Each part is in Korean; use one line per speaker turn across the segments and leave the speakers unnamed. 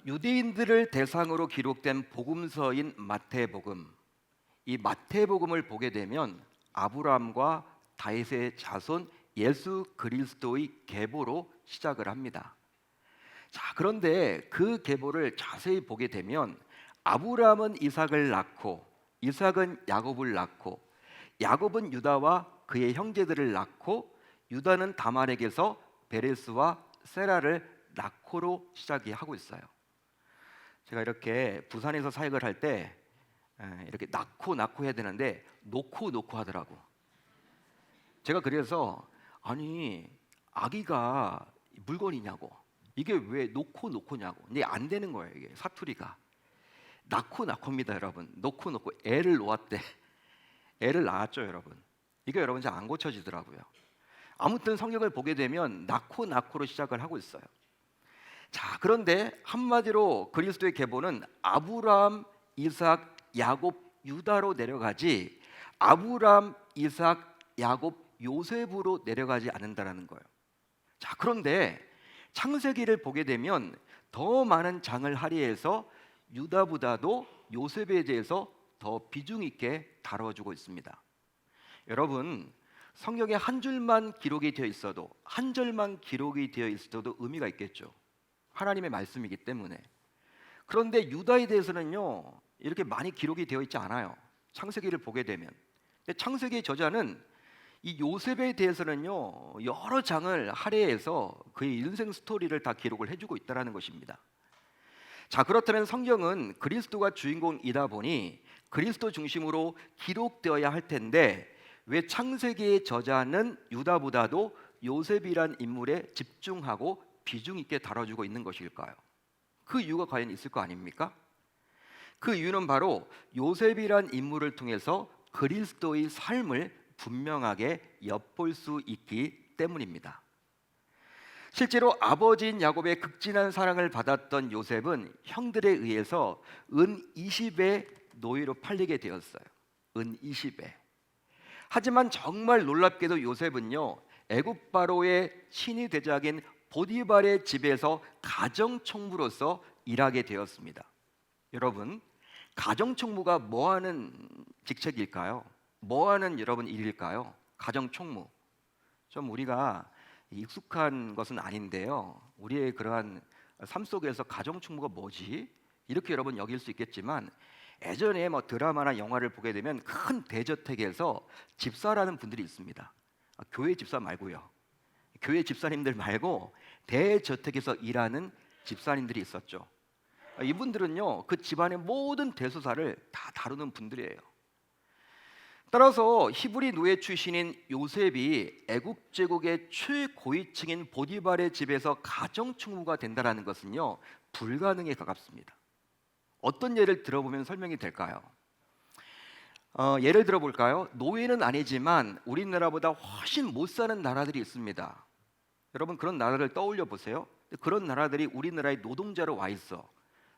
유대인들을 대상으로 기록된 복음서인 마태복음. 이 마태복음을 보게 되면 아브라함과 다윗의 자손 예수 그리스도의 계보로 시작을 합니다. 자, 그런데 그 계보를 자세히 보게 되면 아브라함은 이삭을 낳고, 이삭은 야곱을 낳고, 야곱은 유다와 그의 형제들을 낳고, 유다는 다말에게서 베레스와 세라를 낳고로 시작이 하고 있어요. 제가 이렇게 부산에서 사역을 할 때 이렇게 낳고 해야 되는데 놓고 하더라고. 제가 그래서 아니, 아기가 물건이냐고, 이게 왜 놓고냐고. 근데 안 되는 거예요. 이게 사투리가 낳고입니다 여러분. 놓고 애를 놓았대. 애를 낳았죠 여러분. 이게 여러분 잘 안 고쳐지더라고요. 아무튼 성경을 보게 되면 낳고로 시작을 하고 있어요. 자, 그런데 한마디로 그리스도의 계보는 아브라함, 이삭, 야곱, 유다로 내려가지 아브라함, 이삭, 야곱, 요셉으로 내려가지 않는다라는 거예요. 자, 그런데 창세기를 보게 되면 더 많은 장을 할애해서 유다보다도 요셉에 대해서 더 비중 있게 다뤄주고 있습니다. 여러분, 성경에 한 줄만 기록이 되어 있어도, 한 절만 기록이 되어 있어도 의미가 있겠죠. 하나님의 말씀이기 때문에. 그런데 유다에 대해서는요, 이렇게 많이 기록이 되어 있지 않아요. 창세기를 보게 되면. 근데 창세기의 저자는 이 요셉에 대해서는요, 여러 장을 할애해서 그의 인생 스토리를 다 기록을 해주고 있다는 것입니다. 자, 그렇다면 성경은 그리스도가 주인공이다 보니 그리스도 중심으로 기록되어야 할 텐데 왜 창세기의 저자는 유다보다도 요셉이란 인물에 집중하고 비중 있게 다뤄주고 있는 것일까요? 그 이유가 과연 있을 거 아닙니까? 그 이유는 바로 요셉이란 인물을 통해서 그리스도의 삶을 분명하게 엿볼 수 있기 때문입니다. 실제로 아버지인 야곱의 극진한 사랑을 받았던 요셉은 형들에 의해서 은 20의 노예로 팔리게 되었어요. 은 20에. 하지만 정말 놀랍게도 요셉은요, 애굽 바로의 친위 대장인 보디발의 집에서 가정총무로서 일하게 되었습니다. 여러분, 가정총무가 뭐하는 직책일까요? 뭐하는 여러분 일일까요? 가정총무. 좀 우리가 익숙한 것은 아닌데요, 우리의 그러한 삶 속에서 가정총무가 뭐지? 이렇게 여러분 여길 수 있겠지만 예전에 뭐 드라마나 영화를 보게 되면 큰 대저택에서 집사라는 분들이 있습니다. 교회 집사 말고요. 교회 집사님들 말고 대저택에서 일하는 집사님들이 있었죠. 이분들은요, 그 집안의 모든 대소사를 다 다루는 분들이에요. 따라서 히브리 노예 출신인 요셉이 애굽 제국의 최고위층인 보디발의 집에서 가정총무가 된다는 것은요, 불가능에 가깝습니다. 어떤 예를 들어보면 설명이 될까요? 예를 들어볼까요? 노예는 아니지만 우리나라보다 훨씬 못 사는 나라들이 있습니다. 여러분, 그런 나라를 떠올려 보세요. 그런 나라들이 우리나라의 노동자로 와 있어.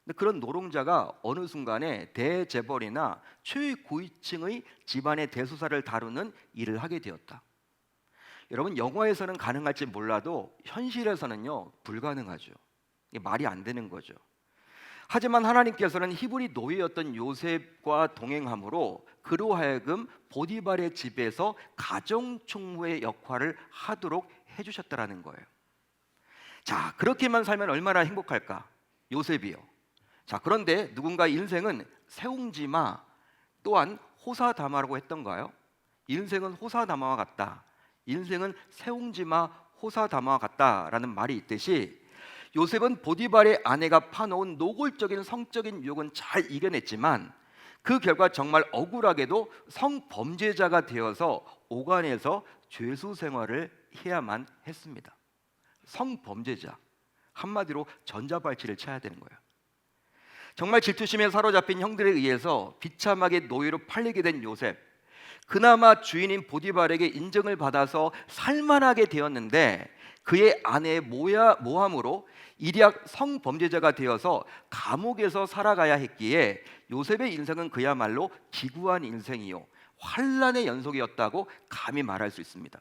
근데 그런 노동자가 어느 순간에 대재벌이나 최고위층의 집안의 대소사를 다루는 일을 하게 되었다. 여러분, 영화에서는 가능할지 몰라도 현실에서는요, 불가능하죠. 이게 말이 안 되는 거죠. 하지만 하나님께서는 히브리 노예였던 요셉과 동행함으로 그로 하여금 보디발의 집에서 가정총무의 역할을 하도록 해주셨다라는 거예요. 자, 그렇게만 살면 얼마나 행복할까? 요셉이요. 자, 그런데 누군가 인생은 세옹지마 또한 호사다마라고 했던가요? 인생은 호사다마와 같다. 인생은 세옹지마 호사다마와 같다라는 말이 있듯이 요셉은 보디발의 아내가 파놓은 노골적인 성적인 유혹은 잘 이겨냈지만 그 결과 정말 억울하게도 성범죄자가 되어서 오간에서 죄수 생활을 해야만 했습니다. 성범죄자, 한마디로 전자발찌를 쳐야 되는 거예요. 정말 질투심에 사로잡힌 형들에 의해서 비참하게 노예로 팔리게 된 요셉. 그나마 주인인 보디발에게 인정을 받아서 살만하게 되었는데 그의 아내의 모함으로 일약 성범죄자가 되어서 감옥에서 살아가야 했기에 요셉의 인생은 그야말로 기구한 인생이요, 환란의 연속이었다고 감히 말할 수 있습니다.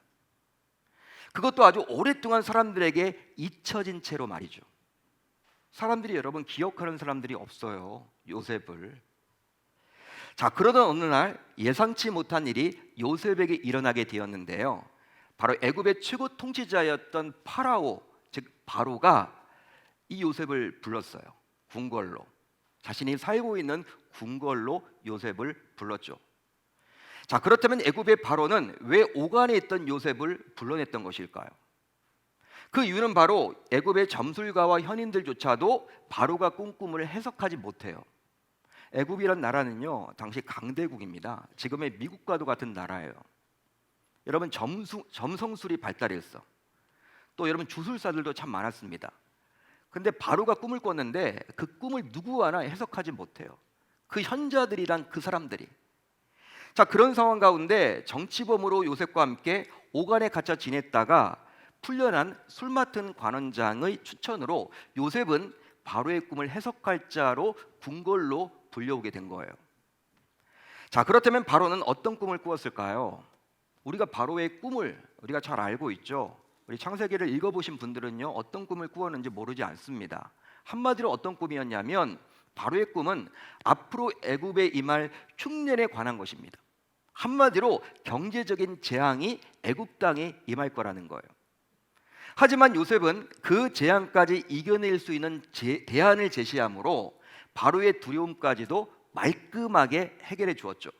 그것도 아주 오랫동안 사람들에게 잊혀진 채로 말이죠. 사람들이 여러분 기억하는 사람들이 없어요. 요셉을. 자, 그러던 어느 날 예상치 못한 일이 요셉에게 일어나게 되었는데요. 바로 애굽의 최고 통치자였던 파라오, 즉 바로가 이 요셉을 불렀어요. 궁궐로. 자신이 살고 있는 궁궐로 요셉을 불렀죠. 자, 그렇다면 애굽의 바로는 왜 오간에 있던 요셉을 불러냈던 것일까요? 그 이유는 바로 애굽의 점술가와 현인들조차도 바로가 꾼 꿈을 해석하지 못해요. 애굽이란 나라는요, 당시 강대국입니다. 지금의 미국과도 같은 나라예요. 여러분 점성술이 발달했어. 또 여러분 주술사들도 참 많았습니다. 근데 바로가 꿈을 꿨는데 그 꿈을 누구 하나 해석하지 못해요. 그 현자들이란 그 사람들이. 자, 그런 상황 가운데 정치범으로 요셉과 함께 오간에 갇혀 지냈다가 풀려난 술 맡은 관원장의 추천으로 요셉은 바로의 꿈을 해석할 자로 궁궐로 불려오게 된 거예요. 자, 그렇다면 바로는 어떤 꿈을 꾸었을까요? 우리가 바로의 꿈을 우리가 잘 알고 있죠. 우리 창세기를 읽어보신 분들은요, 어떤 꿈을 꾸었는지 모르지 않습니다. 한마디로 어떤 꿈이었냐면 바로의 꿈은 앞으로 애굽에 임할 흉년에 관한 것입니다. 한마디로 경제적인 재앙이 애굽 땅에 임할 거라는 거예요. 하지만 요셉은 그 재앙까지 이겨낼 수 있는 대안을 제시함으로 바로의 두려움까지도 말끔하게 해결해 주었죠.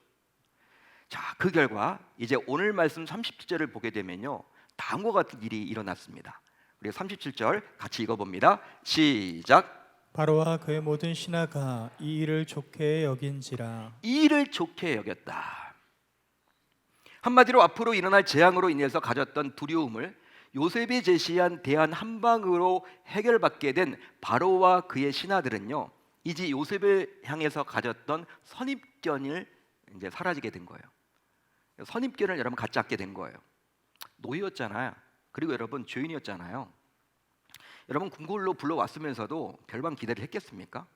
자, 그 결과 이제 오늘 말씀 37절을 보게 되면요, 다음과 같은 일이 일어났습니다. 우리 37절 같이 읽어봅니다. 시작.
바로와 그의 모든 신하가 이 일을 좋게 여긴지라.
이 일을 좋게 여겼다. 한마디로 앞으로 일어날 재앙으로 인해서 가졌던 두려움을 요셉이 제시한 대안 한 방으로 해결받게 된 바로와 그의 신하들은요, 이제 요셉을 향해서 가졌던 선입견을 이제 사라지게 된 거예요. 선입견을 여러분 갖지 않게 된 거예요. 노예였잖아요. 그리고 여러분 죄인이었잖아요. 여러분 궁궐로 불러왔으면서도 별반 기대를 했겠습니까?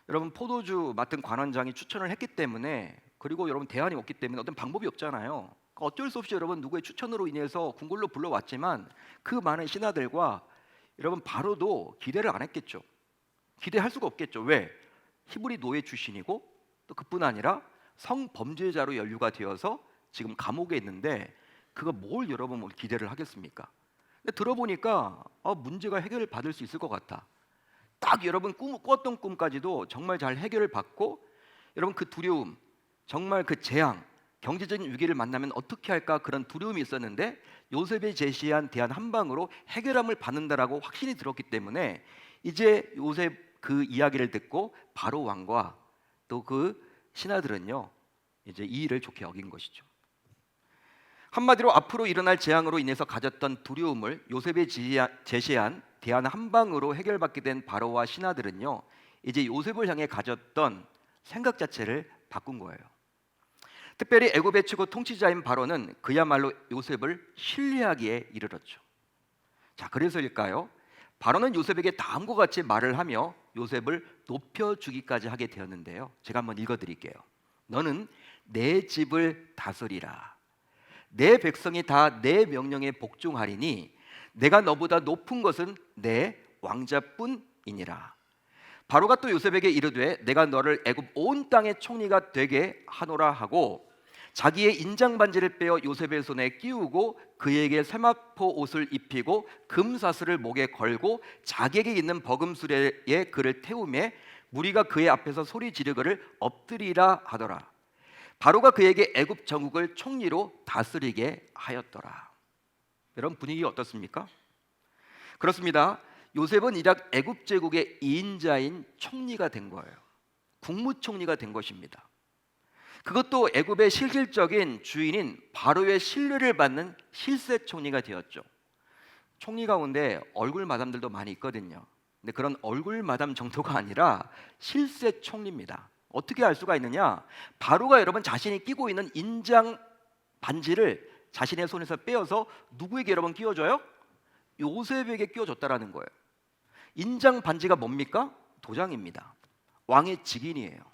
여러분 포도주 맡은 관원장이 추천을 했기 때문에, 그리고 여러분 대안이 없기 때문에 어떤 방법이 없잖아요. 어쩔 수 없이 여러분 누구의 추천으로 인해서 궁궐로 불러왔지만 그 많은 신하들과 여러분 바로도 기대를 안 했겠죠. 기대할 수가 없겠죠. 왜? 히브리 노예 출신이고 또 그뿐 아니라 성범죄자로 연루가 되어서 지금 감옥에 있는데 그가 뭘 여러분 기대를 하겠습니까? 근데 들어보니까 문제가 해결을 받을 수 있을 것 같아. 딱 여러분 꿨던 꿈까지도 정말 잘 해결을 받고, 여러분 그 두려움, 정말 그 재앙, 경제적인 위기를 만나면 어떻게 할까, 그런 두려움이 있었는데 요셉이 제시한 대안 한 방으로 해결함을 받는다라고 확신이 들었기 때문에 이제 요셉 그 이야기를 듣고 바로 왕과 또 그 신하들은요, 이제 이 일을 좋게 여긴 것이죠. 한마디로 앞으로 일어날 재앙으로 인해서 가졌던 두려움을 요셉이 제시한 대안 한 방으로 해결받게 된 바로와 신하들은요, 이제 요셉을 향해 가졌던 생각 자체를 바꾼 거예요. 특별히 애굽의 최고 통치자인 바로는 그야말로 요셉을 신뢰하기에 이르렀죠. 자, 그래서일까요? 바로는 요셉에게 다음과 같이 말을 하며 요셉을 높여주기까지 하게 되었는데요, 제가 한번 읽어드릴게요. 너는 내 집을 다스리라. 내 백성이 다 내 명령에 복종하리니 내가 너보다 높은 것은 내 왕자뿐이니라. 바로가 또 요셉에게 이르되 내가 너를 애굽 온 땅의 총리가 되게 하노라 하고 자기의 인장 반지를 빼어 요셉의 손에 끼우고 그에게 세마포 옷을 입히고 금사슬을 목에 걸고 자기에게 있는 버금수레에 그를 태우매 무리가 그의 앞에서 소리 지르거를 엎드리라 하더라. 바로가 그에게 애굽 전국을 총리로 다스리게 하였더라. 여러분 분위기 어떻습니까? 그렇습니다. 요셉은 이rak 애굽 제국의 2인자인 총리가 된 거예요. 국무총리가 된 것입니다. 그것도 애굽의 실질적인 주인인 바로의 신뢰를 받는 실세 총리가 되었죠. 총리 가운데 얼굴 마담들도 많이 있거든요. 근데 그런 얼굴 마담 정도가 아니라 실세 총리입니다. 어떻게 알 수가 있느냐? 바로가 여러분 자신이 끼고 있는 인장 반지를 자신의 손에서 빼어서 누구에게 여러분 끼워줘요? 요셉에게 끼워줬다라는 거예요. 인장 반지가 뭡니까? 도장입니다. 왕의 직인이에요.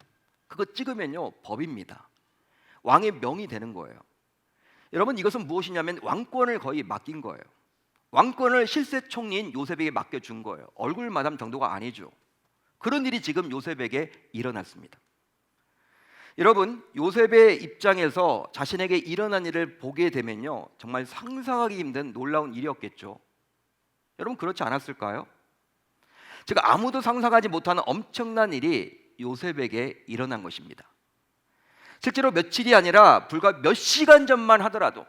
그거 찍으면요 법입니다. 왕의 명이 되는 거예요. 여러분 이것은 무엇이냐면 왕권을 거의 맡긴 거예요. 왕권을 실세 총리인 요셉에게 맡겨준 거예요. 얼굴 마담 정도가 아니죠. 그런 일이 지금 요셉에게 일어났습니다. 여러분, 요셉의 입장에서 자신에게 일어난 일을 보게 되면요, 정말 상상하기 힘든 놀라운 일이었겠죠. 여러분, 그렇지 않았을까요? 지금 아무도 상상하지 못하는 엄청난 일이 요셉에게 일어난 것입니다. 실제로 며칠이 아니라 불과 몇 시간 전만 하더라도,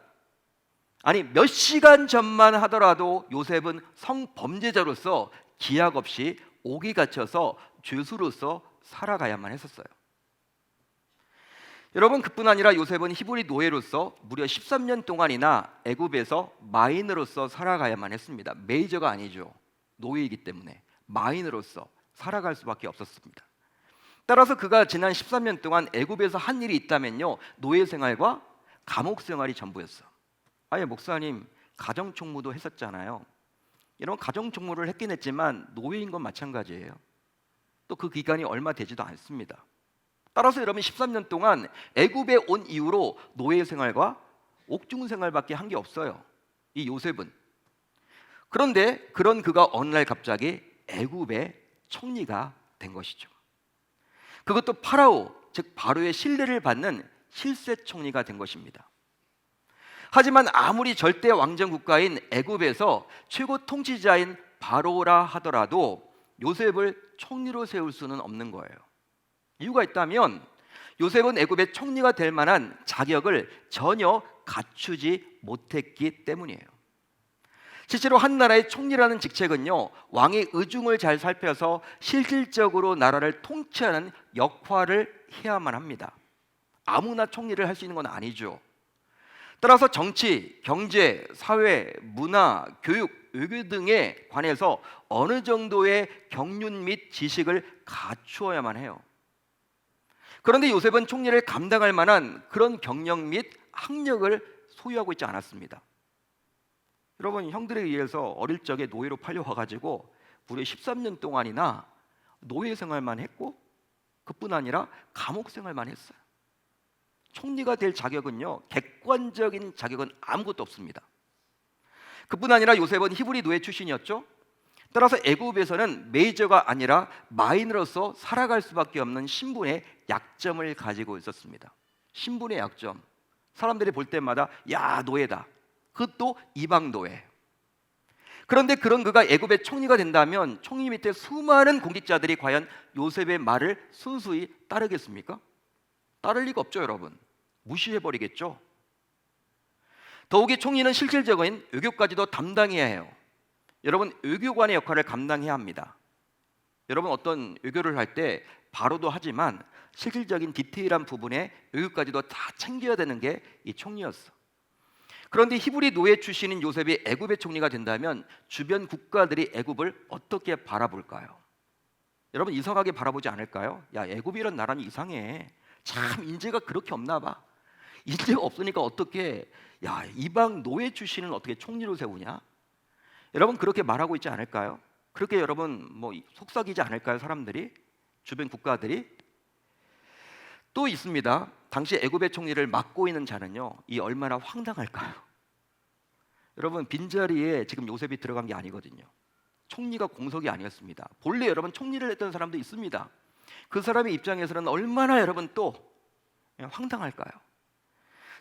몇 시간 전만 하더라도 요셉은 성범죄자로서 기약 없이 옥에 갇혀서 죄수로서 살아가야만 했었어요. 여러분, 그뿐 아니라 요셉은 히브리 노예로서 무려 13년 동안이나 애굽에서 마인으로서 살아가야만 했습니다. 메이저가 아니죠. 노예이기 때문에 마인으로서 살아갈 수밖에 없었습니다. 따라서 그가 지난 13년 동안 애굽에서 한 일이 있다면요, 노예 생활과 감옥 생활이 전부였어. 아예 목사님, 가정 총무도 했었잖아요. 이런 가정 총무를 했긴 했지만 노예인 건 마찬가지예요. 또 그 기간이 얼마 되지도 않습니다. 따라서 여러분, 13년 동안 애굽에 온 이후로 노예 생활과 옥중 생활밖에 한 게 없어요, 이 요셉은. 그런데 그런 그가 어느 날 갑자기 애굽의 총리가 된 것이죠. 그것도 파라오, 즉 바로의 신뢰를 받는 실세 총리가 된 것입니다. 하지만 아무리 절대 왕정 국가인 애굽에서 최고 통치자인 바로라 하더라도 요셉을 총리로 세울 수는 없는 거예요. 이유가 있다면 요셉은 애굽의 총리가 될 만한 자격을 전혀 갖추지 못했기 때문이에요. 실제로 한 나라의 총리라는 직책은요, 왕의 의중을 잘 살펴서 실질적으로 나라를 통치하는 역할을 해야만 합니다. 아무나 총리를 할 수 있는 건 아니죠. 따라서 정치, 경제, 사회, 문화, 교육, 외교 등에 관해서 어느 정도의 경륜 및 지식을 갖추어야만 해요. 그런데 요셉은 총리를 감당할 만한 그런 경력 및 학력을 소유하고 있지 않았습니다. 여러분, 형들에 의해서 어릴 적에 노예로 팔려와가지고 무려 13년 동안이나 노예 생활만 했고, 그뿐 아니라 감옥 생활만 했어요. 총리가 될 자격은요, 객관적인 자격은 아무것도 없습니다. 그뿐 아니라 요셉은 히브리 노예 출신이었죠. 따라서 애굽에서는 메이저가 아니라 마인으로서 살아갈 수밖에 없는 신분의 약점을 가지고 있었습니다. 신분의 약점. 사람들이 볼 때마다 야, 노예다. 그것도 이방 노예. 그런데 그런 그가 애굽의 총리가 된다면 총리 밑에 수많은 공직자들이 과연 요셉의 말을 순수히 따르겠습니까? 따를 리가 없죠, 여러분. 무시해버리겠죠. 더욱이 총리는 실질적인 외교까지도 담당해야 해요. 여러분, 외교관의 역할을 감당해야 합니다. 여러분, 어떤 외교를 할 때 바로도 하지만 실질적인 디테일한 부분에 외교까지도 다 챙겨야 되는 게 이 총리였어. 그런데 히브리 노예 출신인 요셉이 애굽의 총리가 된다면 주변 국가들이 애굽을 어떻게 바라볼까요? 여러분, 이상하게 바라보지 않을까요? 야, 애굽이란 나라는 이상해. 참 인재가 그렇게 없나 봐. 인재가 없으니까 어떻게, 야, 이방 노예 출신은 어떻게 총리로 세우냐? 여러분, 그렇게 말하고 있지 않을까요? 그렇게 여러분 속삭이지 않을까요? 사람들이, 주변 국가들이. 또 있습니다. 당시 애굽의 총리를 맡고 있는 자는요, 이 얼마나 황당할까요? 여러분, 빈자리에 지금 요셉이 들어간 게 아니거든요. 총리가 공석이 아니었습니다. 본래 여러분 총리를 했던 사람도 있습니다. 그 사람의 입장에서는 얼마나 여러분 또 황당할까요?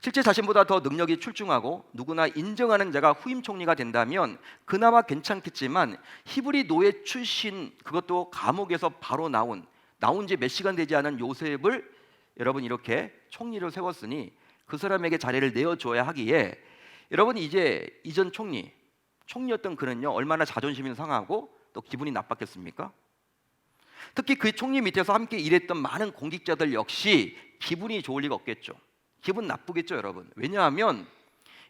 실제 자신보다 더 능력이 출중하고 누구나 인정하는 자가 후임 총리가 된다면 그나마 괜찮겠지만 히브리 노예 출신, 그것도 감옥에서 바로 나온 지 몇 시간 되지 않은 요셉을 여러분 이렇게 총리로 세웠으니 그 사람에게 자리를 내어줘야 하기에, 여러분 이제 이전 총리였던 그는요 얼마나 자존심이 상하고 또 기분이 나빴겠습니까? 특히 그 총리 밑에서 함께 일했던 많은 공직자들 역시 기분이 좋을 리가 없겠죠. 기분 나쁘겠죠, 여러분. 왜냐하면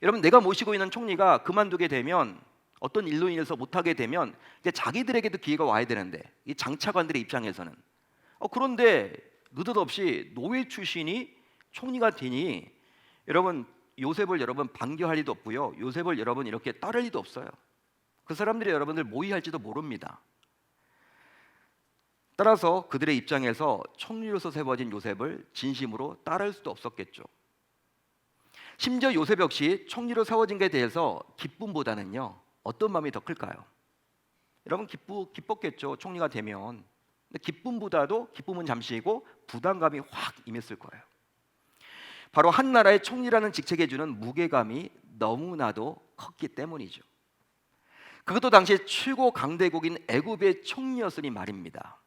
여러분, 내가 모시고 있는 총리가 그만두게 되면, 어떤 일로 인해서 못하게 되면 이제 자기들에게도 기회가 와야 되는데, 이 장차관들의 입장에서는 그런데 느닷없이 노예 출신이 총리가 되니 여러분, 요셉을 여러분 반겨할 리도 없고요, 요셉을 여러분 이렇게 따를 리도 없어요. 그 사람들이 여러분들 모의할지도 모릅니다. 따라서 그들의 입장에서 총리로서 세워진 요셉을 진심으로 따를 수도 없었겠죠. 심지어 요셉 역시 총리로 세워진 것에 대해서 기쁨보다는요 어떤 마음이 더 클까요? 여러분 기뻤겠죠. 총리가 되면. 근데 기쁨은 잠시이고 부담감이 확 임했을 거예요. 바로 한 나라의 총리라는 직책에 주는 무게감이 너무나도 컸기 때문이죠. 그것도 당시 최고 강대국인 애굽의 총리였으니 말입니다.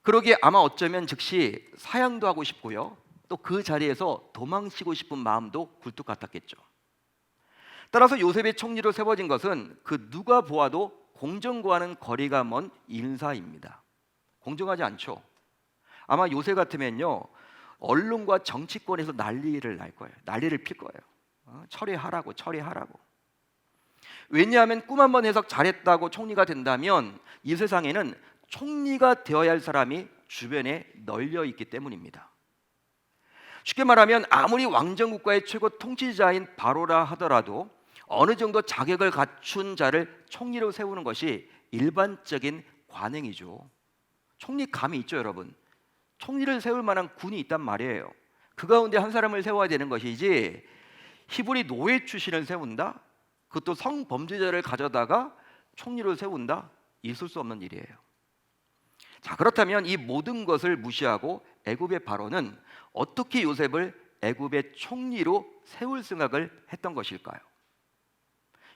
그러기에 아마 어쩌면 즉시 사양도 하고 싶고요, 또 그 자리에서 도망치고 싶은 마음도 굴뚝 같았겠죠. 따라서 요셉의 총리로 세워진 것은 그 누가 보아도 공정과는 거리가 먼 인사입니다. 공정하지 않죠. 아마 요새 같으면요, 언론과 정치권에서 난리를 날 거예요. 난리를 필 거예요. 처리하라고. 왜냐하면 꿈 한번 해석 잘했다고 총리가 된다면 이 세상에는 총리가 되어야 할 사람이 주변에 널려 있기 때문입니다. 쉽게 말하면 아무리 왕정국가의 최고 통치자인 바로라 하더라도 어느 정도 자격을 갖춘 자를 총리로 세우는 것이 일반적인 관행이죠. 총리 감이 있죠, 여러분. 총리를 세울 만한 군이 있단 말이에요. 그 가운데 한 사람을 세워야 되는 것이지, 히브리 노예 출신을 세운다? 그것도 성범죄자를 가져다가 총리로 세운다? 있을 수 없는 일이에요. 자, 그렇다면 이 모든 것을 무시하고 애굽의 바로는 어떻게 요셉을 애굽의 총리로 세울 생각을 했던 것일까요?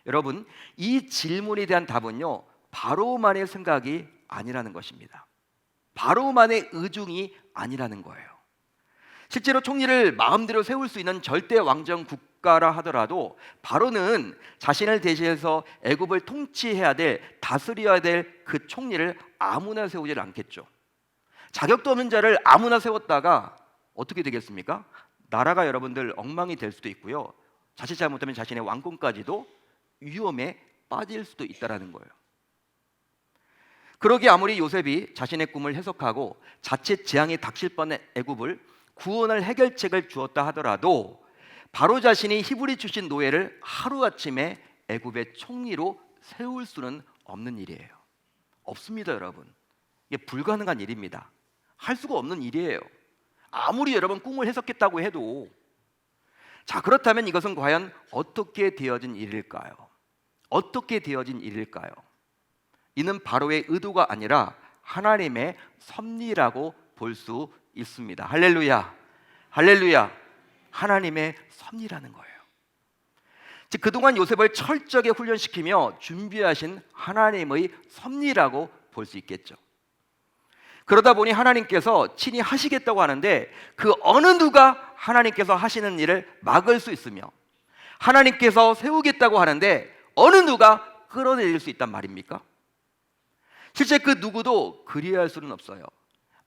여러분, 이 질문에 대한 답은요, 바로만의 생각이 아니라는 것입니다. 바로만의 의중이 아니라는 거예요. 실제로 총리를 마음대로 세울 수 있는 절대 왕정 국가라 하더라도 바로는 자신을 대신해서 애굽을 통치해야 될, 다스려야 될 그 총리를 아무나 세우질 않겠죠. 자격도 없는 자를 아무나 세웠다가 어떻게 되겠습니까? 나라가 여러분들 엉망이 될 수도 있고요, 자칫 잘못하면 자신의 왕권까지도 위험에 빠질 수도 있다는 거예요. 그러기 아무리 요셉이 자신의 꿈을 해석하고 자칫 재앙이 닥칠 뻔한 애굽을 구원할 해결책을 주었다 하더라도 바로 자신이 히브리 출신 노예를 하루아침에 애굽의 총리로 세울 수는 없는 일이에요. 없습니다, 여러분. 이게 불가능한 일입니다. 할 수가 없는 일이에요. 아무리 여러분 꿈을 해석했다고 해도. 자, 그렇다면 이것은 과연 어떻게 되어진 일일까요? 어떻게 되어진 일일까요? 이는 바로의 의도가 아니라 하나님의 섭리라고 볼 수 있습니다. 할렐루야, 할렐루야. 하나님의 섭리라는 거예요. 즉 그동안 요셉을 철저하게 훈련시키며 준비하신 하나님의 섭리라고 볼 수 있겠죠. 그러다 보니 하나님께서 친히 하시겠다고 하는데 그 어느 누가 하나님께서 하시는 일을 막을 수 있으며, 하나님께서 세우겠다고 하는데 어느 누가 끌어내릴 수 있단 말입니까? 실제 그 누구도 그리할 수는 없어요.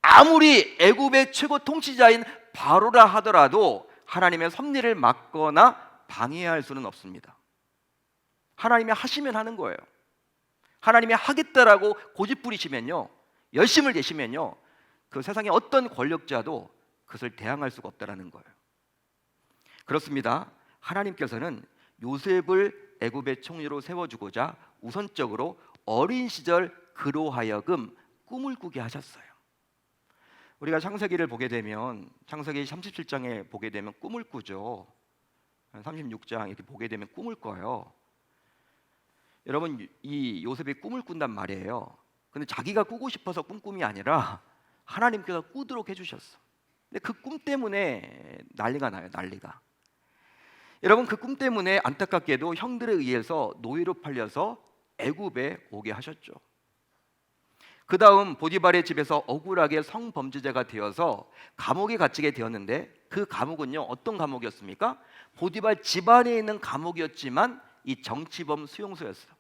아무리 애굽의 최고 통치자인 바로라 하더라도 하나님의 섭리를 막거나 방해할 수는 없습니다. 하나님이 하시면 하는 거예요. 하나님이 하겠다라고 고집부리시면요, 열심을 내시면요, 그 세상에 어떤 권력자도 그것을 대항할 수가 없다라는 거예요. 그렇습니다. 하나님께서는 요셉을 애굽의 총리로 세워주고자 우선적으로 어린 시절 그로 하여금 꿈을 꾸게 하셨어요. 우리가 창세기를 보게 되면, 창세기 37장에 보게 되면 꿈을 꾸죠. 36장 이렇게 보게 되면 꿈을 꿔요. 여러분, 이 요셉이 꿈을 꾼단 말이에요. 근데 자기가 꾸고 싶어서 꾼 꿈이 아니라 하나님께서 꾸도록 해주셨어. 근데 그 꿈 때문에 난리가 나요, 난리가. 여러분, 그 꿈 때문에 안타깝게도 형들에 의해서 노예로 팔려서 애굽에 오게 하셨죠. 그 다음 보디발의 집에서 억울하게 성범죄자가 되어서 감옥에 갇히게 되었는데, 그 감옥은요, 어떤 감옥이었습니까? 보디발 집안에 있는 감옥이었지만 이 정치범 수용소였어요.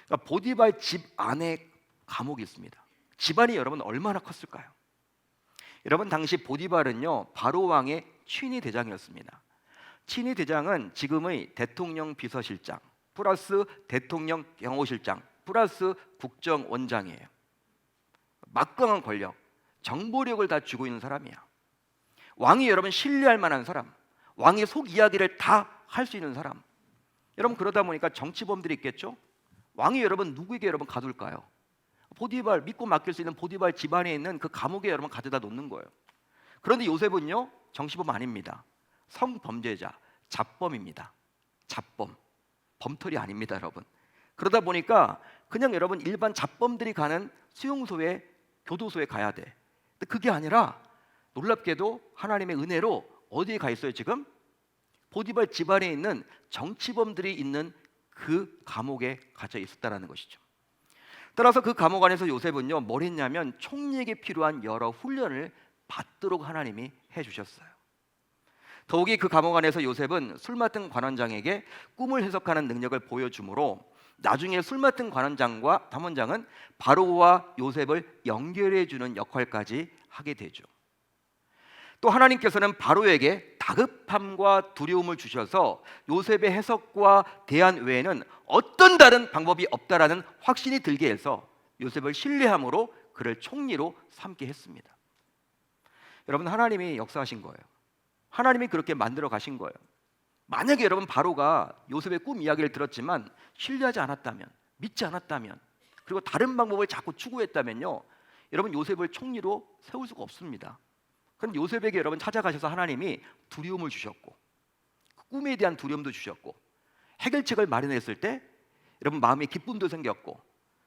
그러니까 보디발 집 안에 감옥이 있습니다. 집안이 여러분 얼마나 컸을까요? 여러분, 당시 보디발은요, 바로 왕의 친위 대장이었습니다. 친위 대장은 지금의 대통령 비서실장 플러스 대통령 경호실장 플러스 국정원장이에요. 막강한 권력, 정보력을 다 쥐고 있는 사람이야. 왕이 여러분 신뢰할 만한 사람, 왕의 속 이야기를 다 할 수 있는 사람. 여러분, 그러다 보니까 정치범들이 있겠죠. 왕이 여러분 누구에게 여러분 가둘까요? 보디발, 믿고 맡길 수 있는 보디발 집안에 있는 그 감옥에 여러분 가져다 놓는 거예요. 그런데 요셉은요, 정치범 아닙니다. 성범죄자, 잡범입니다. 잡범. 범털이 아닙니다, 여러분. 그러다 보니까 그냥 여러분 일반 잡범들이 가는 수용소에, 교도소에 가야 돼. 근데 그게 아니라 놀랍게도 하나님의 은혜로 어디에 가 있어요 지금? 보디발 집안에 있는 정치범들이 있는 그 감옥에 갇혀 있었다는 것이죠. 따라서 그 감옥 안에서 요셉은요 뭘 했냐면 총리에게 필요한 여러 훈련을 받도록 하나님이 해주셨어요. 더욱이 그 감옥 안에서 요셉은 술 맡은 관원장에게 꿈을 해석하는 능력을 보여주므로 나중에 술 맡은 관원장과 담원장은 바로와 요셉을 연결해 주는 역할까지 하게 되죠. 또 하나님께서는 바로에게 다급함과 두려움을 주셔서 요셉의 해석과 대안 외에는 어떤 다른 방법이 없다라는 확신이 들게 해서 요셉을 신뢰함으로 그를 총리로 삼게 했습니다. 여러분, 하나님이 역사하신 거예요. 하나님이 그렇게 만들어 가신 거예요. 만약에 여러분 바로가 요셉의 꿈 이야기를 들었지만 신뢰하지 않았다면, 믿지 않았다면, 그리고 다른 방법을 자꾸 추구했다면요, 여러분 요셉을 총리로 세울 수가 없습니다. 그럼 요셉에게 여러분 찾아가셔서 하나님이 두려움을 주셨고, 꿈에 대한 두려움도 주셨고, 해결책을 마련했을 때 여러분 마음에 기쁨도 생겼고,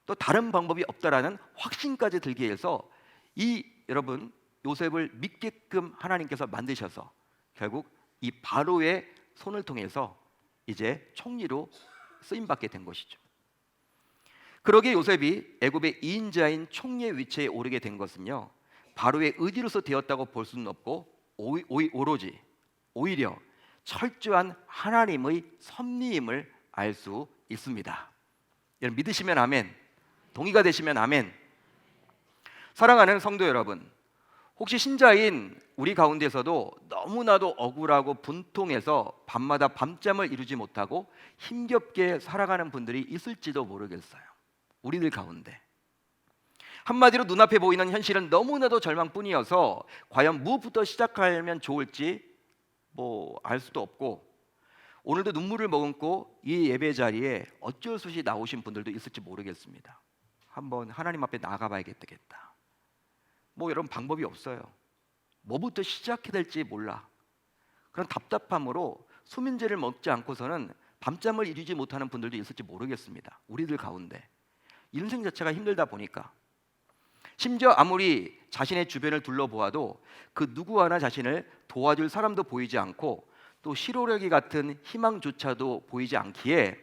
또 다른 방법이 없다라는 확신까지 들게 해서 이 여러분 요셉을 믿게끔 하나님께서 만드셔서 결국 이 바로의 손을 통해서 이제 총리로 쓰임받게 된 것이죠. 그러기에 요셉이 애굽의 2인자인 총리의 위치에 오르게 된 것은요, 바로의 의지로서 되었다고 볼 수는 없고 오히려 철저한 하나님의 섭리임을 알 수 있습니다. 여러분 믿으시면 아멘, 동의가 되시면 아멘. 사랑하는 성도 여러분, 혹시 신자인 우리 가운데서도 너무나도 억울하고 분통해서 밤마다 밤잠을 이루지 못하고 힘겹게 살아가는 분들이 있을지도 모르겠어요. 우리들 가운데 한마디로 눈앞에 보이는 현실은 너무나도 절망뿐이어서 과연 무엇부터 시작하면 좋을지 알 수도 없고, 오늘도 눈물을 머금고 이 예배 자리에 어쩔 수 없이 나오신 분들도 있을지 모르겠습니다. 한번 하나님 앞에 나가봐야겠다. 여러분 방법이 없어요. 뭐부터 시작해야 될지 몰라. 그런 답답함으로 수면제를 먹지 않고서는 밤잠을 이루지 못하는 분들도 있을지 모르겠습니다. 우리들 가운데 인생 자체가 힘들다 보니까, 심지어 아무리 자신의 주변을 둘러보아도 그 누구 하나 자신을 도와줄 사람도 보이지 않고 또 실오래기 같은 희망조차도 보이지 않기에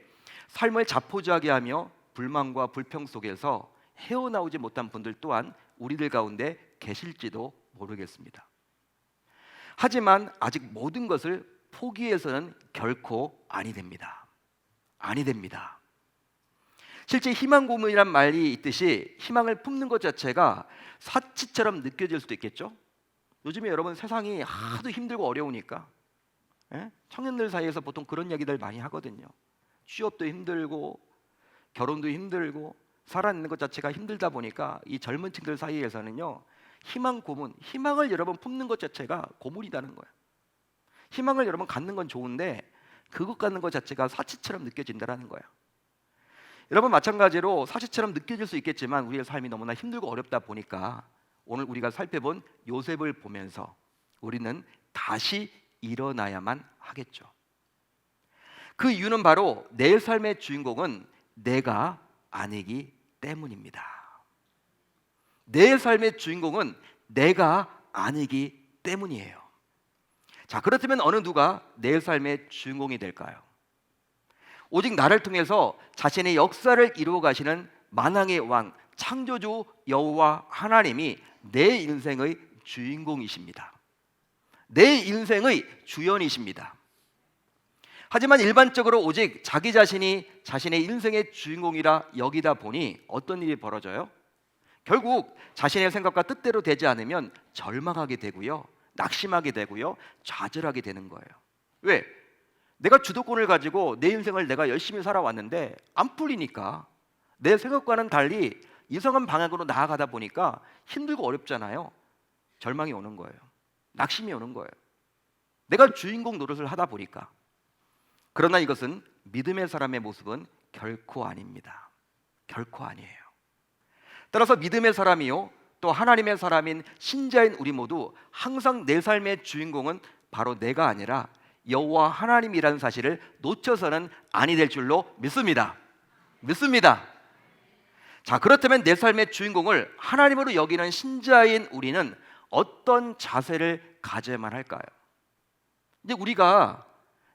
삶을 자포자기하게 하며 불만과 불평 속에서 헤어나오지 못한 분들 또한 우리들 가운데 계실지도 모르겠습니다. 하지만 아직 모든 것을 포기해서는 결코 아니 됩니다. 실제 희망 고문이란 말이 있듯이 희망을 품는 것 자체가 사치처럼 느껴질 수도 있겠죠. 요즘에 여러분 세상이 하도 힘들고 어려우니까 청년들 사이에서 보통 그런 얘기들 많이 하거든요. 취업도 힘들고 결혼도 힘들고 살아있는 것 자체가 힘들다 보니까 이 젊은 층들 사이에서는요, 희망 고문, 희망을 여러분 품는 것 자체가 고문이라는 거예요. 희망을 여러분 갖는 건 좋은데 그것 갖는 것 자체가 사치처럼 느껴진다는 거예요. 여러분 마찬가지로 사치처럼 느껴질 수 있겠지만 우리의 삶이 너무나 힘들고 어렵다 보니까 오늘 우리가 살펴본 요셉을 보면서 우리는 다시 일어나야만 하겠죠. 그 이유는 바로 내 삶의 주인공은 내가 아니기 때문입니다. 내 삶의 주인공은 내가 아니기 때문이에요. 자, 그렇다면 어느 누가 내 삶의 주인공이 될까요? 오직 나를 통해서 자신의 역사를 이루어 가시는 만왕의 왕, 창조주 여호와 하나님이 내 인생의 주인공이십니다. 내 인생의 주연이십니다. 하지만 일반적으로 오직 자기 자신이 자신의 인생의 주인공이라 여기다 보니 어떤 일이 벌어져요? 결국 자신의 생각과 뜻대로 되지 않으면 절망하게 되고요, 낙심하게 되고요, 좌절하게 되는 거예요. 왜? 내가 주도권을 가지고 내 인생을 내가 열심히 살아왔는데 안 풀리니까, 내 생각과는 달리 이상한 방향으로 나아가다 보니까 힘들고 어렵잖아요. 절망이 오는 거예요. 낙심이 오는 거예요. 내가 주인공 노릇을 하다 보니까. 그러나 이것은 믿음의 사람의 모습은 결코 아닙니다. 결코 아니에요. 따라서 믿음의 사람이요 또 하나님의 사람인 신자인 우리 모두 항상 내 삶의 주인공은 바로 내가 아니라 여호와 하나님이라는 사실을 놓쳐서는 아니 될 줄로 믿습니다. 믿습니다. 자, 그렇다면 내 삶의 주인공을 하나님으로 여기는 신자인 우리는 어떤 자세를 가져야만 할까요? 이제 우리가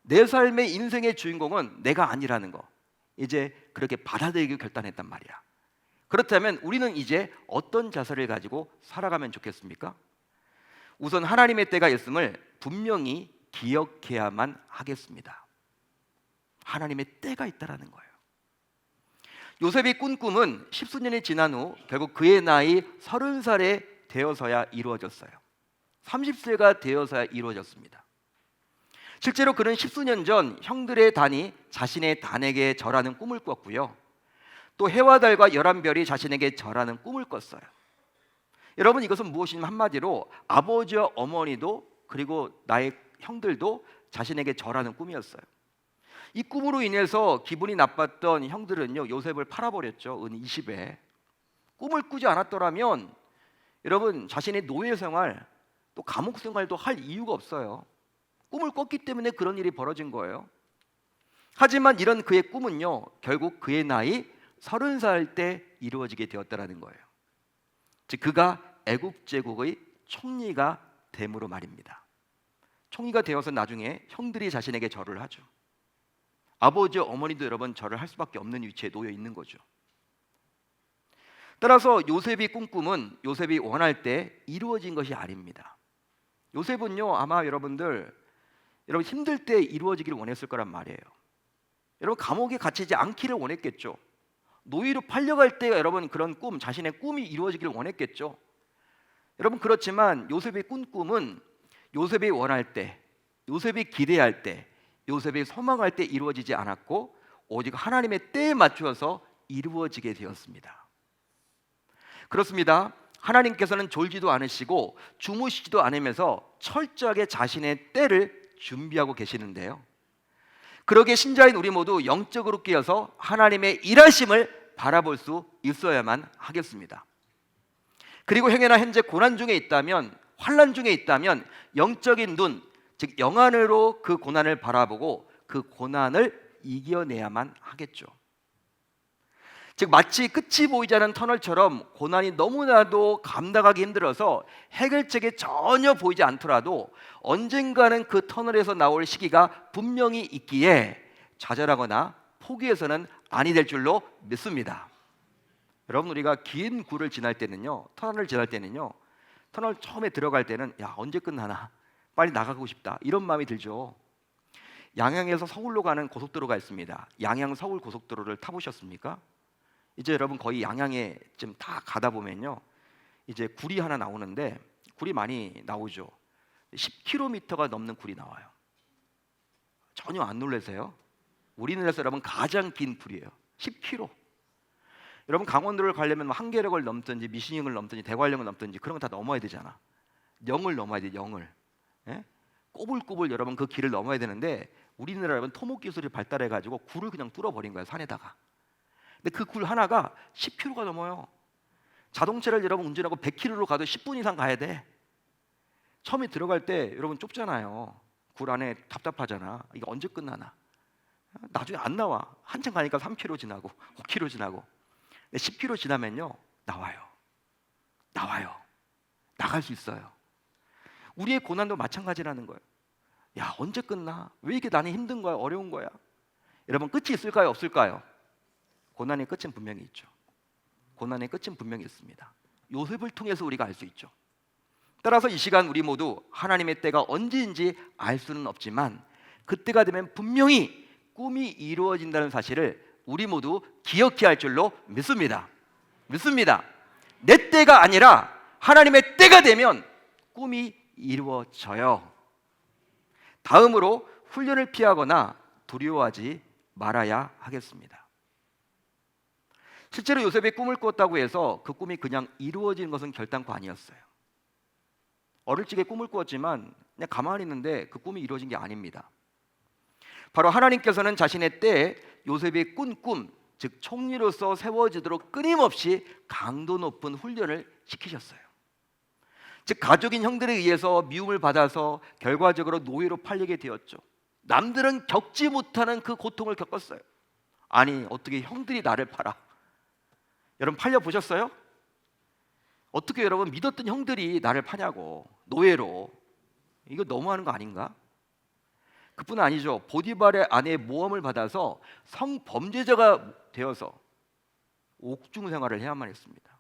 내 삶의 인생의 주인공은 내가 아니라는 거 이제 그렇게 받아들이기 결단했단 말이야. 그렇다면 우리는 이제 어떤 자세를 가지고 살아가면 좋겠습니까? 우선 하나님의 때가 있음을 분명히 기억해야만 하겠습니다. 하나님의 때가 있다라는 거예요. 요셉이 꾼 꿈은 십수년이 지난 후 결국 그의 나이 30살에 되어서야 이루어졌어요. 30세가 되어서야 이루어졌습니다. 실제로 그는 십수년 전 형들의 단이 자신의 단에게 절하는 꿈을 꿨고요. 또 해와 달과 11별이 자신에게 절하는 꿈을 꿨어요. 여러분, 이것은 무엇이냐면 한마디로 아버지와 어머니도 그리고 나의 형들도 자신에게 절하는 꿈이었어요. 이 꿈으로 인해서 기분이 나빴던 형들은요, 요셉을 팔아버렸죠. 은 20에. 꿈을 꾸지 않았더라면 여러분, 자신의 노예 생활 또 감옥 생활도 할 이유가 없어요. 꿈을 꿨기 때문에 그런 일이 벌어진 거예요. 하지만 이런 그의 꿈은요, 결국 그의 나이 30살 때 이루어지게 되었다는 거예요. 즉 그가 애국 제국의 총리가 됨으로 말입니다. 총리가 되어서 나중에 형들이 자신에게 절을 하죠. 아버지 어머니도 여러분 절을 할 수밖에 없는 위치에 놓여 있는 거죠. 따라서 요셉이 꾼 꿈은 요셉이 원할 때 이루어진 것이 아닙니다. 요셉은요, 아마 여러분 힘들 때 이루어지기를 원했을 거란 말이에요. 여러분 감옥에 갇히지 않기를 원했겠죠. 노예로 팔려갈 때 여러분 그런 꿈, 자신의 꿈이 이루어지기를 원했겠죠. 여러분 그렇지만 요셉이 꾼 꿈은 요셉이 원할 때, 요셉이 기대할 때, 요셉이 소망할 때 이루어지지 않았고 오직 하나님의 때에 맞추어서 이루어지게 되었습니다. 그렇습니다. 하나님께서는 졸지도 않으시고 주무시지도 않으면서 철저하게 자신의 때를 준비하고 계시는데요. 그러기에 신자인 우리 모두 영적으로 깨어서 하나님의 일하심을 바라볼 수 있어야만 하겠습니다. 그리고 행여나 현재 고난 중에 있다면, 환난 중에 있다면 영적인 눈, 즉 영안으로 그 고난을 바라보고 그 고난을 이겨내야만 하겠죠. 즉 마치 끝이 보이지 않는 터널처럼 고난이 너무나도 감당하기 힘들어서 해결책이 전혀 보이지 않더라도 언젠가는 그 터널에서 나올 시기가 분명히 있기에 좌절하거나 포기해서는 아니 될 줄로 믿습니다. 여러분 우리가 긴 굴을 지날 때는요, 터널을 지날 때는요, 터널 처음에 들어갈 때는 야 언제 끝나나 빨리 나가고 싶다 이런 마음이 들죠. 양양에서 서울로 가는 고속도로가 있습니다. 양양 서울 고속도로를 타보셨습니까? 이제 여러분 거의 양양에 좀 다 가다 보면요, 이제 굴이 하나 나오는데 굴이 많이 나오죠. 10km가 넘는 굴이 나와요. 전혀 안 놀라세요? 우리나라에서 여러분 가장 긴 굴이에요. 10km. 여러분 강원도를 가려면 한계력을 넘든지 미신령을 넘든지 대관령을 넘든지 그런 거 다 넘어야 되잖아. 영을 넘어야 돼, 영을. 예? 꼬불꼬불 여러분 그 길을 넘어야 되는데 우리나라 여러분 토목 기술이 발달해 가지고 굴을 그냥 뚫어버린 거야, 산에다가. 근데 그 굴 하나가 10km가 넘어요. 자동차를 여러분 운전하고 100km로 가도 10분 이상 가야 돼. 처음에 들어갈 때 여러분 좁잖아요. 굴 안에 답답하잖아. 이게 언제 끝나나. 나중에 안 나와. 한참 가니까 3km 지나고 5km 지나고. 근데 10km 지나면요 나와요. 나갈 수 있어요. 우리의 고난도 마찬가지라는 거예요. 야 언제 끝나? 왜 이렇게 나는 힘든 거야? 어려운 거야? 여러분 끝이 있을까요? 없을까요? 고난의 끝은 분명히 있죠. 고난의 끝은 분명히 있습니다. 요셉을 통해서 우리가 알 수 있죠. 따라서 이 시간 우리 모두 하나님의 때가 언제인지 알 수는 없지만 그때가 되면 분명히 꿈이 이루어진다는 사실을 우리 모두 기억해야 할 줄로 믿습니다. 내 때가 아니라 하나님의 때가 되면 꿈이 이루어져요. 다음으로 훈련을 피하거나 두려워하지 말아야 하겠습니다. 실제로 요셉이 꿈을 꿨다고 해서 그 꿈이 그냥 이루어지는 것은 결단코 아니었어요. 어릴 적에 꿈을 꾸었지만 그냥 가만히 있는데 그 꿈이 이루어진 게 아닙니다. 바로 하나님께서는 자신의 때에 요셉이 꾼 꿈, 즉 총리로서 세워지도록 끊임없이 강도 높은 훈련을 시키셨어요. 즉 가족인 형들에 의해서 미움을 받아서 결과적으로 노예로 팔리게 되었죠. 남들은 겪지 못하는 그 고통을 겪었어요. 아니, 어떻게 형들이 나를 팔아? 여러분 팔려 보셨어요? 어떻게 여러분 믿었던 형들이 나를 파냐고, 노예로. 이거 너무하는 거 아닌가? 그뿐 아니죠. 보디발의 아내의 모함을 받아서 성범죄자가 되어서 옥중 생활을 해야만 했습니다.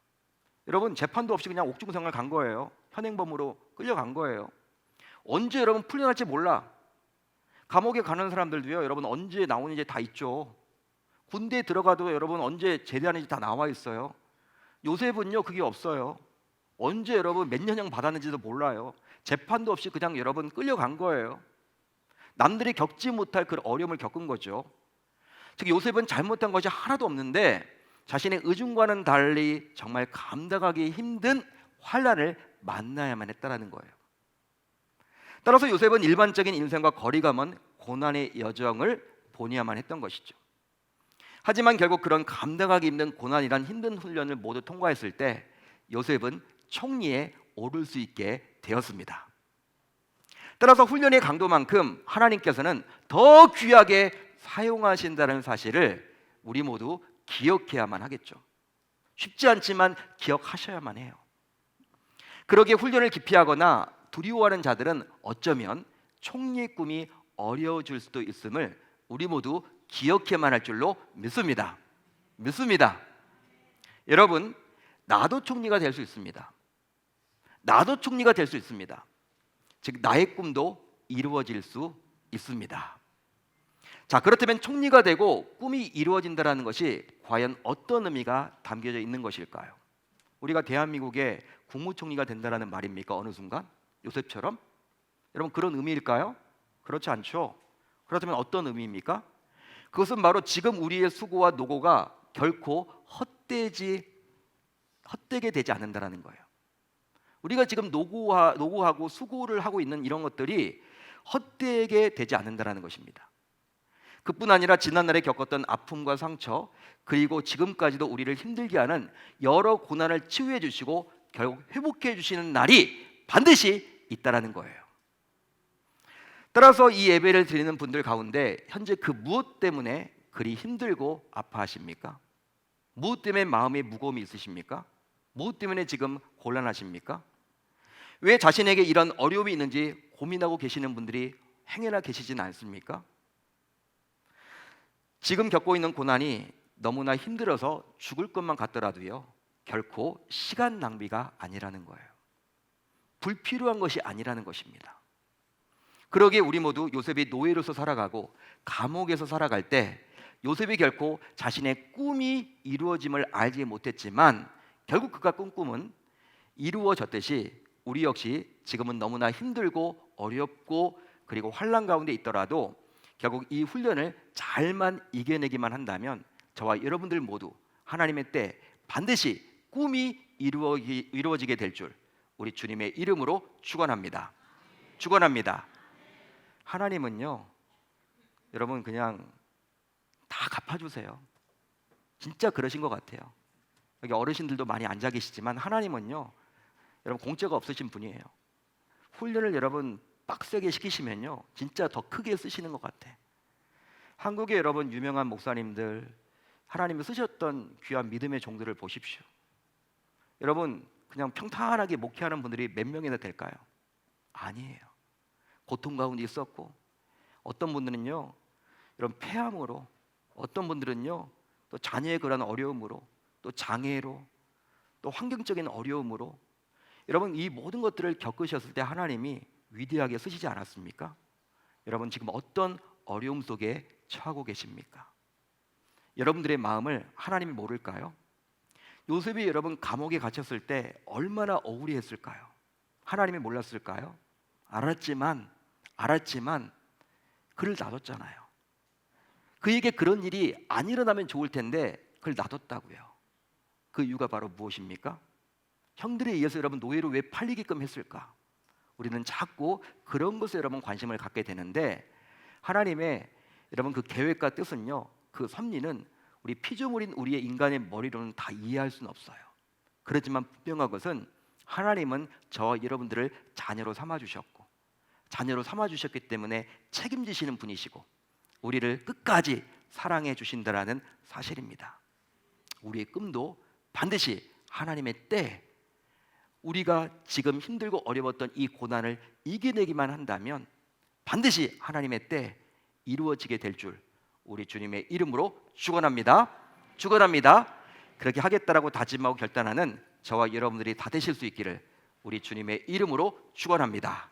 여러분 재판도 없이 그냥 옥중 생활 간 거예요. 현행범으로 끌려간 거예요. 언제 여러분 풀려날지 몰라. 감옥에 가는 사람들도요, 여러분 언제 나오는지 다 있죠. 군대에 들어가도 여러분 언제 제대하는지 다 나와 있어요. 요셉은요 그게 없어요. 언제 여러분 몇 년형 받았는지도 몰라요. 재판도 없이 그냥 여러분 끌려간 거예요. 남들이 겪지 못할 그 어려움을 겪은 거죠. 즉 요셉은 잘못한 것이 하나도 없는데 자신의 의중과는 달리 정말 감당하기 힘든 환난을 만나야만 했다라는 거예요. 따라서 요셉은 일반적인 인생과 거리가 먼 고난의 여정을 보내야만 했던 것이죠. 하지만 결국 그런 감당하기 힘든 고난이란 힘든 훈련을 모두 통과했을 때 요셉은 총리에 오를 수 있게 되었습니다. 따라서 훈련의 강도만큼 하나님께서는 더 귀하게 사용하신다는 사실을 우리 모두 기억해야만 하겠죠. 쉽지 않지만 기억하셔야만 해요. 그러기에 훈련을 기피하거나 두려워하는 자들은 어쩌면 총리의 꿈이 어려워질 수도 있음을 우리 모두 기억해야만 할 줄로 믿습니다. 여러분, 나도 총리가 될 수 있습니다. 나도 총리가 될 수 있습니다. 즉 나의 꿈도 이루어질 수 있습니다. 자, 그렇다면 총리가 되고 꿈이 이루어진다는 것이 과연 어떤 의미가 담겨져 있는 것일까요? 우리가 대한민국의 국무총리가 된다는 말입니까? 어느 순간? 요셉처럼? 여러분 그런 의미일까요? 그렇지 않죠. 그렇다면 어떤 의미입니까? 그것은 바로 지금 우리의 수고와 노고가 결코 헛되게 되지 않는다는 거예요. 우리가 지금 노고하고 수고를 하고 있는 이런 것들이 헛되게 되지 않는다는 것입니다. 그뿐 아니라 지난날에 겪었던 아픔과 상처, 그리고 지금까지도 우리를 힘들게 하는 여러 고난을 치유해 주시고 결국 회복해 주시는 날이 반드시 있다라는 거예요. 따라서 이 예배를 드리는 분들 가운데 현재 그 무엇 때문에 그리 힘들고 아파하십니까? 무엇 때문에 마음에 무거움이 있으십니까? 무엇 때문에 지금 곤란하십니까? 왜 자신에게 이런 어려움이 있는지 고민하고 계시는 분들이 행여나 계시진 않습니까? 지금 겪고 있는 고난이 너무나 힘들어서 죽을 것만 같더라도요, 결코 시간 낭비가 아니라는 거예요. 불필요한 것이 아니라는 것입니다. 그러기에 우리 모두 요셉이 노예로서 살아가고 감옥에서 살아갈 때 요셉이 결코 자신의 꿈이 이루어짐을 알지 못했지만 결국 그가 꾼 꿈은 이루어졌듯이 우리 역시 지금은 너무나 힘들고 어렵고 그리고 환난 가운데 있더라도 결국 이 훈련을 잘만 이겨내기만 한다면 저와 여러분들 모두 하나님의 때 반드시 꿈이 이루어지게 될 줄 우리 주님의 이름으로 축원합니다. 하나님은요, 여러분 그냥 다 갚아주세요. 진짜 그러신 것 같아요. 여기 어르신들도 많이 앉아 계시지만 하나님은요, 여러분 공짜가 없으신 분이에요. 훈련을 여러분 빡세게 시키시면요, 진짜 더 크게 쓰시는 것 같아. 한국의 여러분 유명한 목사님들, 하나님이 쓰셨던 귀한 믿음의 종들을 보십시오. 여러분 그냥 평탄하게 목회하는 분들이 몇 명이나 될까요? 아니에요. 고통 가운데 있었고, 어떤 분들은요 이런 폐암으로, 어떤 분들은요 또 자녀의 그런 어려움으로, 또 장애로, 또 환경적인 어려움으로, 여러분 이 모든 것들을 겪으셨을 때 하나님이 위대하게 쓰시지 않았습니까? 여러분 지금 어떤 어려움 속에 처하고 계십니까? 여러분들의 마음을 하나님이 모를까요? 요셉이 여러분 감옥에 갇혔을 때 얼마나 억울해했을까요? 하나님이 몰랐을까요? 알았지만 그를 놔뒀잖아요. 그에게 그런 일이 안 일어나면 좋을 텐데 그를 놔뒀다고요. 그 이유가 바로 무엇입니까? 형들에 의해서 여러분 노예로 왜 팔리게끔 했을까? 우리는 자꾸 그런 것에 여러분 관심을 갖게 되는데, 하나님의 여러분 그 계획과 뜻은요, 그 섭리는 우리 피조물인 우리의 인간의 머리로는 다 이해할 수는 없어요. 그렇지만 분명한 것은 하나님은 저와 여러분들을 자녀로 삼아 주셨고, 자녀로 삼아 주셨기 때문에 책임지시는 분이시고 우리를 끝까지 사랑해 주신다라는 사실입니다. 우리의 꿈도 반드시 하나님의 때, 우리가 지금 힘들고 어려웠던 이 고난을 이겨내기만 한다면 반드시 하나님의 때 이루어지게 될 줄 우리 주님의 이름으로 축원합니다. 축원합니다. 그렇게 하겠다라고 다짐하고 결단하는 저와 여러분들이 다 되실 수 있기를 우리 주님의 이름으로 축원합니다.